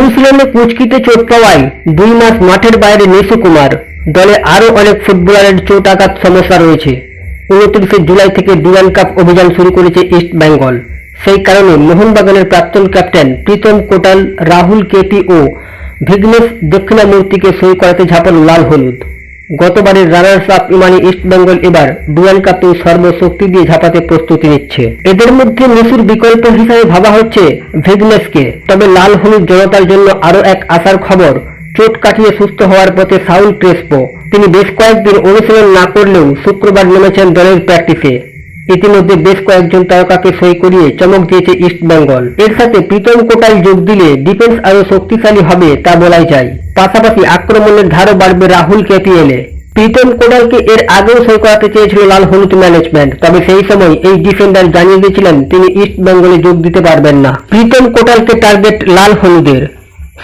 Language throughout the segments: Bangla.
অনুশীলনে কুঁচকিতে চোট পাওয়ায় 2 মাস মাঠের বাইরে নিশু কুমার। দলে আরও অনেক ফুটবলারের চোট আঘাত সমস্যা রয়েছে। 29 জুলাই থেকে ডুরান্ড কাপ অভিযান শুরু করেছে ইস্ট বেঙ্গল। সেই কারণে মোহনবাগানের প্রাক্তন ক্যাপ্টেন প্রীতম কোটাল, রাহুল কেপি ও ভিঘ্নেশ দক্ষিণামূর্তিকে সই করাতে ঝাঁপাল লাল হলুদ। গতবারের রানার্স আপ ইমানি ইস্ট বেঙ্গল এবার ডুরান্ড কাপে সর্বশক্তি দিয়ে ঝাঁপাতে প্রস্তুতি নিচ্ছে। এদের মধ্যে নিশুর বিকল্প হিসাবে ভাবা হচ্ছে ভিঘ্নেশকে। তবে লাল হলুদ জনতার জন্য আরও এক আশার খবর, চোট কাটিয়ে সুস্থ হওয়ার পথে সাউল ক্রেসপো। তিনি বেশ কয়েকদিন অনুশীলন না করলেও শুক্রবার নেমেছেন দলের প্র্যাকটিসে। ইতিমধ্যে বেশ কয়েকজন তারকাকে সই করিয়ে চমক দিয়েছে ইস্ট বেঙ্গল। এর সাথে প্রীতম কোটাল যোগ দিলে ডিফেন্স আরও শক্তিশালী হবে তা বলাই যায়। পাশাপাশি আক্রমণের ধারও বাড়বে রাহুল কেপিএলে। প্রীতম কোটালকে এর আগেও সই করাতে চেয়েছিল লাল হলুদ ম্যানেজমেন্ট, তবে সেই সময় এই ডিফেন্ডার জানিয়ে দিয়েছিলেন তিনি ইস্ট বেঙ্গলে যোগ দিতে পারবেন না। প্রীতম কোটালকে টার্গেট লাল হলুদের।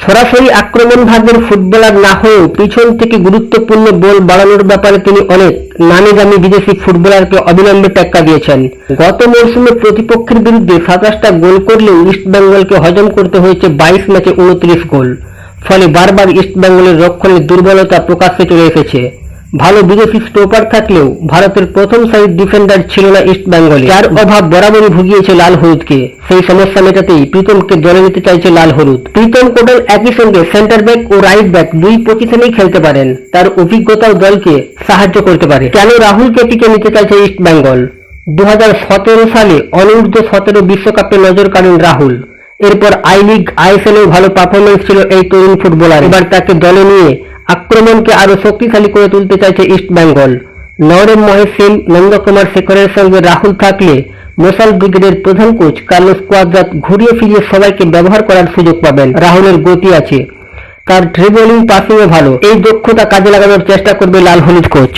সরাসরি আক্রমণ ভাগের ফুটবলার না হয়েও পিছন থেকে গুরুত্বপূর্ণ বল বাড়ানোর ব্যাপারে তিনি অনেক নামীদামি বিদেশি ফুটবলারকে অবিলম্বে টেক্কা দিয়েছেন। গত মরশুমে প্রতিপক্ষের বিরুদ্ধে 27টা গোল করলেও ইস্ট বেঙ্গলকে হজম করতে হয়েছে 22 ম্যাচে 29 গোল। ফলে বারবার ইস্ট বেঙ্গলের রক্ষণের দুর্বলতা প্রকাশ্যে চলে এসেছে। ভালো বিদেশি স্টোপার থাকলেও ভারতের প্রথম সারির ডিফেন্ডার ছিল না ইস্ট বেঙ্গলে, যার অভাব বরাবরই ভুগিয়েছে লাল হলুদকে। সেই সমস্যা মেটাতেই প্রীতমকে দলে নিতে চাইছে লাল হলুদ। প্রীতম কোটাল একই সঙ্গে সেন্টার ব্যাক ও রাইট ব্যাক দুই পজিশনেই খেলতে পারেন। তার অভিজ্ঞতাও দলকে সাহায্য করতে পারে। কেন রাহুল কেপিকে নিতে চাইছে ইস্ট বেঙ্গল? 2017 সালে অনূর্ধ্ব-17 বিশ্বকাপে নজর কাড়েন রাহুল। এরপর আই লিগ, আইএসএলেও ভালো পারফরমেন্স ছিল এই তরুণ ফুটবলার। এবার তাকে দলে নিয়ে আক্রমণকে আরো শক্তিশালী করে তুলতে চাইছে ইস্ট বেঙ্গল। নরেম মহেশ সিং, নন্দকুমার শেখরের সঙ্গে রাহুল থাকলে মশাল ব্রিগেডের প্রধান কোচ কার্লোস কোয়াদ্রাত ঘুরিয়ে ফিরিয়ে সবাইকে ব্যবহার করার সুযোগ পাবেন। রাহুলের গতি আছে, তার ড্রিবলিং, পাসিংও ভালো। এই দক্ষতা কাজে লাগানোর চেষ্টা করবে লাল হলুদ কোচ।